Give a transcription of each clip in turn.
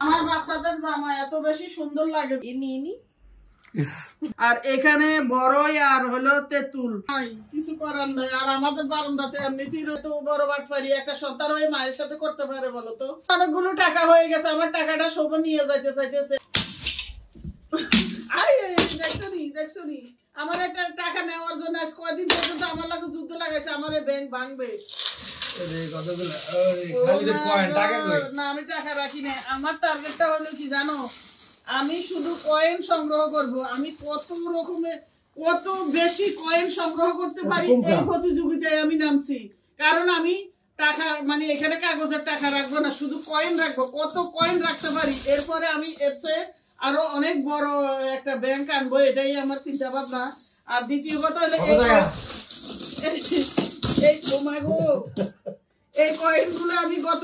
আমার বাচ্চাদের জামা এত বেশি সুন্দর লাগে আর এখানে বড়ই আর হলো তেঁতুল কিছু করার নাই। আর আমাদের বারান্দাতে এমনিতেই তো বড় বাটপারি একটা সন্তান ওই মায়ের সাথে করতে পারে বলো তো? অনেকগুলো টাকা হয়ে গেছে, আমার টাকাটা সব নিয়ে যাইতে চাইতেছে। দেখছো নি আমার একটা টাকা নেওয়ার জন্য আজ কয়দিন পর্যন্ত আমার লাগে যুদ্ধ লাগাইছে, আমার ব্যাংক ভাঙবে। না আমি টাকা রাখি না, আমার টার্গেটটা হলো কি জানো, আমি শুধু কয়েন সংগ্রহ করব। আমি কত রকমের কত বেশি কয়েন সংগ্রহ করতে পারি এই প্রতিযোগিতায় আমি নামছি। কারণ আমি টাকা মানে এখানে কাগজের টাকা রাখবো না, শুধু কয়েন রাখবো। কত কয়েন রাখতে পারি, এরপরে আমি এসে আরো অনেক বড় একটা ব্যাংক আনবো, এটাই আমার চিন্তা ভাবনা। আর দ্বিতীয় কথা হলো এই কয়েন গুলো আমি গত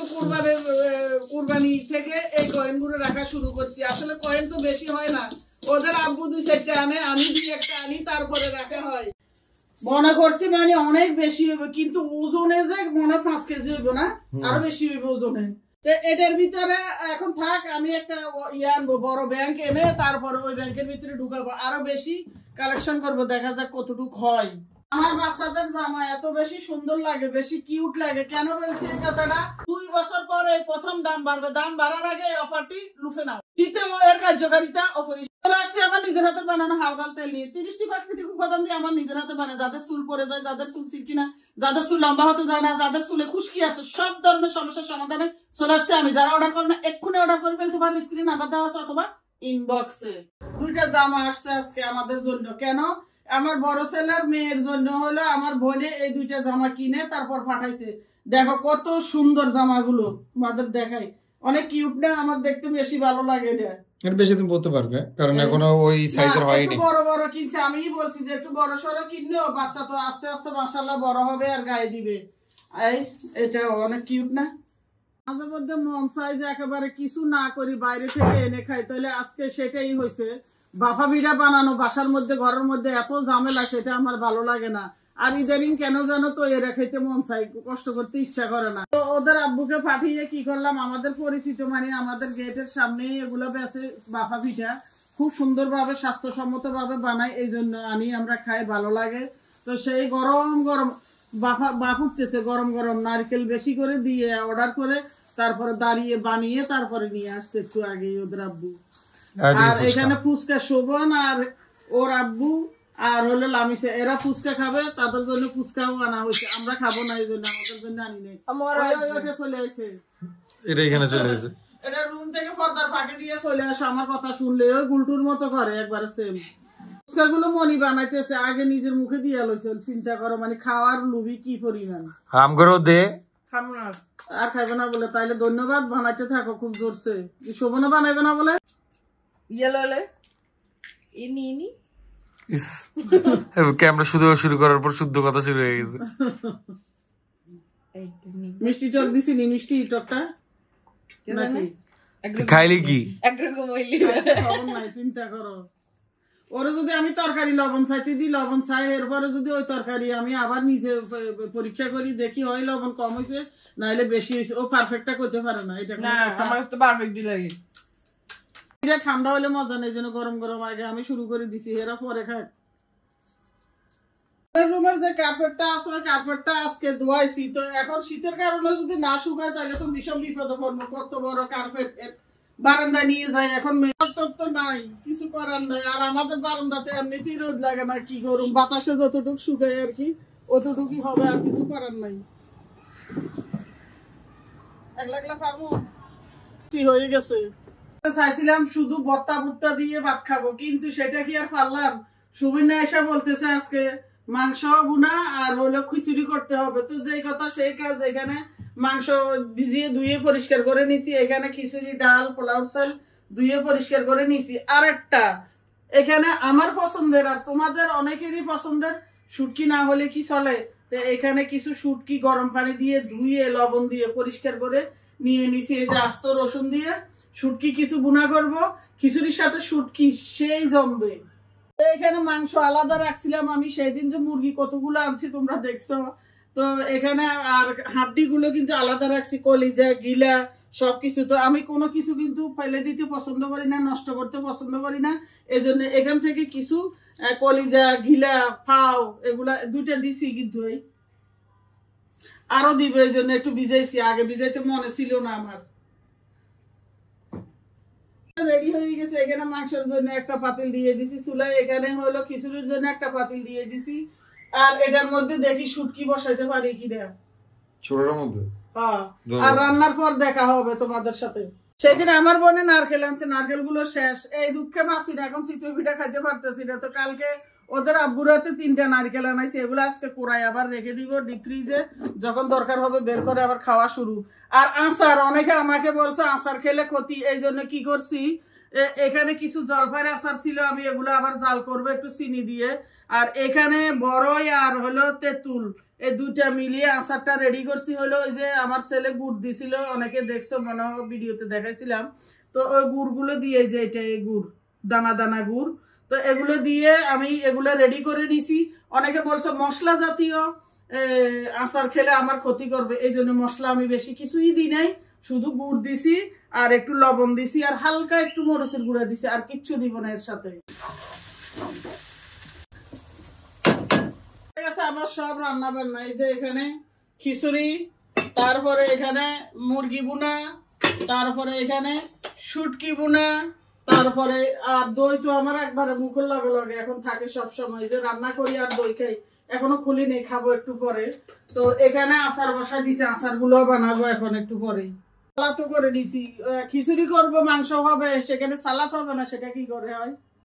কুরবানি থেকে এই কয়েন গুলো রাখা শুরু করছি। আসলে কয়েন তো বেশি হয় না, ওদের আব্বু 2-4টা আনে, আমি 2-1টা আনি, তারপরে রাখা হয়। মনে করছি মানে অনেক বেশি হইব, কিন্তু ওজনে যে মনে 5 কেজি হইব না, আরো বেশি হইব ওজনে। এটার ভিতরে এখন থাক, আমি একটা আনবো বড় ব্যাংক এনে, তারপরে ওই ব্যাংকের ভিতরে ঢুকাবো, আরো বেশি কালেকশন করবো, দেখা যাক কতটুকু হয়। আমার বাচ্চাদের জামা এত বেশি সুন্দর লাগে, বেশি কিউট লাগে। কেন বলছি এই কথাটা? 2 বছর পরে প্রথম দাম বাড়বে, দাম বাড়ার আগে এই অফারটি লুফে নাও। শীতেও এর কার্যকারিতা অপরিসীম। আসছি আমার নিজের হাতে বানানো হালকাল তেল নিয়ে, 30টি প্রাকৃতিক উপাদান দিয়ে আমার নিজের হাতে বানায়। যাদের চুল পড়ে যায়, যাদের চুল সিল্কি না, যাদের চুল লম্বা হতে যায় না, যাদের চুলে খুশকি আছে, সব ধরনের সমস্যার সমাধানে চলে আসছে আমি। যারা অর্ডার করবেন এক্ষুনি অর্ডার করে ফেলতে পারেন, স্ক্রিনে নাম্বার দেওয়া আছে অথবা ইনবক্সে। 2টা জামা আসছে আজকে আমাদের জন্য। কেন? আমার বড় ছেলের মেয়ের জন্য হলো আমার বোনে এই 2টা জামা কিনে তারপর পাঠাইছে। দেখো কত সুন্দর জামাগুলো, তোমাদের দেখাই। অনেক কিউট না? আমার দেখতে বেশি ভালো লাগে এটা। এটা বেশি দিন পরতে পারবে, কারণ এখনো ওই সাইজের হয়নি। বড় বড় কিনছে, আমিই বলছি যে একটু বড় সরো কিনলেও বাচ্চা তো আস্তে আস্তে মাশাআল্লাহ বড় হবে আর গায়ে দিবে। এটা অনেক কিউট না? মাঝে মধ্যে মন চাই যে একেবারে কিছু না করি, বাইরে থেকে এনে খাই। তাহলে আজকে সেটাই হয়েছে। বাফা পিঠা বানানো বাসার মধ্যে, ঘরের মধ্যে এত ঝামেলা, সেটা আমার ভালো লাগে না। আর ইদানিং কেন জানো তো এরা খাইতে মন চাই, কষ্ট করতে ইচ্ছা করে না। তো ওদের আব্বুকে পাঠিয়ে কি করলাম, আমাদের পরিচিত মানে আমাদের গেটের সামনে এগুলো বেঁচে বাফা পিঠা, খুব সুন্দর ভাবে স্বাস্থ্যসম্মত ভাবে বানায়, এই জন্য আনি, আমরা খাই, ভালো লাগে। তো সেই গরম গরম বাফ উঠতেছে, গরম গরম নারকেল বেশি করে দিয়ে অর্ডার করে তারপরে দাঁড়িয়ে বানিয়ে তারপরে নিয়ে আসছে একটু আগে ওদের আব্বু। আর এখানে ফুচকা শোভন আর ওর আব্বু আর হলো লামিসা, এরা ফুচকা খাবে, তাদের জন্য ফুচকাও আনা হয়েছে। আমরা খাবো না, এই জন্য আমাদের জন্য আনি নাই। চলে আসে, এটা এখানে চলে আসে, এটা রুম থেকে পর্দার ফাঁকে দিয়ে চলে আসে। আমার কথা শুনলে ওই গুলটুর মতো করে একবারে সেম। ফুচকা গুলো মনি বানাইতেছে, আগে নিজের মুখে দিয়ে লইছে। চিন্তা করো মানে খাওয়ার লুবি কি পরিমাণ। হাম করো দে, খাবো না আর খাইবে না বলে, তাইলে ধন্যবাদ, বানাইতে থাকো, খুব জোরছে। শোভনা বানাইবে না বলে ক্যামেরা শুরু করার পর শুদ্ধ কথা শুরু হয়ে গেছে। মিষ্টি টক দিছি নি, মিষ্টি টকটা খাইলে কি চিন্তা করো। ওরে যদি আমি তরকারি লবণ চাইতে দিই, লবণ চাই, এরপরে যদি ওই তরকারি আমি আবার নিজে পরীক্ষা করি, দেখি হয় লবণ কম হয়েছে নাহলে বেশি হয়েছে, ও পারফেক্টটা করতে পারে না। এটা এটা ঠান্ডা হলে মজা নেই, জন্য গরম গরম আগে আমি শুরু করে দিছি, এরা পরে খায়। রুমের যে কার্পেটটা আছে ওই কার্পেটটা আজকে ধোয়াইছি, তো এখন শীতের কারণে যদি না শুকায় তাহলে তো ভীষণ বিপদে পড়বো। কত বড় কার্পেট বারান্দা নিয়ে যায়, এখন তো নাই, কিছু করার নাই। আর আমাদের বারান্দাতে এমনিতেই রোদ লাগে না, কি করুম, বাতাসে যতটুকু শুকায় আর কি অতটুকুই হবে, আর কিছু করার নাই। একলা পারবো হয়ে গেছে। চাইছিলাম শুধু ভর্তা ভুট্টা দিয়ে ভাত খাবো, কিন্তু সেটা কি আর পারলাম? সুবিনা এসে বলতেছে আজকে মাংস বুনা আর হলো খিচুড়ি করতে হবে। তো যেই কথা সেই কাজ। এখানে মাংস ভিজিয়ে ধুয়ে পরিষ্কার করে নিছি, এখানে খিচুড়ি ডাল পোলাও চাল ধুয়ে পরিষ্কার করে নিছি। আর একটা এখানে আমার পছন্দের আর তোমাদের অনেকেরই পছন্দের শুটকি না হলে কি চলে, তো এখানে কিছু শুটকি গরম পানি দিয়ে ধুয়ে লবণ দিয়ে পরিষ্কার করে নিয়ে নিছি। এই যে আস্ত রসুন দিয়ে শুটকি কিছু বুনা করব, খিচুড়ির সাথে শুটকি সেই জমবে। এখানে মাংস আলাদা রাখছিলাম আমি, সেই দিন যে মুরগি কতগুলো আনছি তোমরা দেখছো। তো এখানে আর হাড্ডি গুলো কিন্তু আলাদা রাখছি, কলিজা গিলা সবকিছু। তো আমি কোনো কিছু কিন্তু ফেলে দিতে পছন্দ করি না, নষ্ট করতে পছন্দ করি না। এই জন্য এখান থেকে কিছু কলিজা, ঘিলা, ফাও এগুলা 2টা দিছি, কিন্তু আরো দিব, এই জন্য একটু ভিজাইছি। আগে ভিজাইতে মনে ছিল না আমার। রেডি হয়ে গেছে। এখানে মাংসের জন্য একটা পাতিল দিয়ে দিছি চুলায়, এখানে হলো খিচুড়ির জন্য একটা পাতিল দিয়ে দিছি। আর এটার মধ্যে দেখি শুটকি বসাইতে পারি কিনা ছোটটার মধ্যে। আর রান্নার পর দেখা হবে তোমাদের সাথে। সেদিন আমার বোনে নারকেল আনছে, নারকেল গুলো শেষ। এই দুঃখে মাসি না, এখন চিতই পিঠা খাইতে পারতেছি না। তো কালকে ওদের আব্বুরাতে 3টা নারকেল আনাইছে, এগুলো আজকে কোরাই আবার রেখে দিব ডিপ ফ্রিজে, যখন দরকার হবে বের করে আবার খাওয়া শুরু। আর আচার, অনেকে আমাকে বলছে আচার খেলে ক্ষতি, এই জন্য কি করছি, এখানে কিছু জলপাইয়ের আচার ছিল, আমি এগুলো আবার জাল করবো একটু চিনি দিয়ে। আর এখানে বড়ই আর হলো তেঁতুল, এই 2টা মিলিয়ে আচারটা রেডি করছি। হলো ওই যে আমার ছেলে গুড় দিছিল, অনেকে দেখছো মনে হয় ভিডিওতে দেখাইছিলাম। তো ওই গুড়গুলো দিয়ে, যে এটা এই গুড়, দানা দানা গুড়, তো এগুলো দিয়ে আমি এগুলো রেডি করে নিছি। অনেকে বলছে মশলা জাতীয় আচার খেলে আমার ক্ষতি করবে, এই জন্য মশলা আমি বেশি কিছুই দিই নাই, শুধু গুড় দিছি আর একটু লবণ দিছি আর হালকা একটু মরিচের গুঁড়া দিছি, আর কিচ্ছু দিব না এর সাথে। আমার সব রান্না বান্না, এই যে এখানে খিচুড়ি, তারপরে এখানে মুরগি বুনা, তারপরে এখানে শুটকি বুনা, তারপরে আর দই তো আমার একবারে মুখের লগে লগে এখন থাকে সব সময়, যে রান্না করি আর দই খাই, এখনো খুলি নেই, খাবো একটু পরে। তো এখানে আচার বসা দিছে, আচার গুলো বানাবো এখন একটু পরে। সালাদও করে দিছি, খিচুড়ি করবো, মাংস হবে, সেখানে সালাদ হবে না, সেটা কি করে হয়।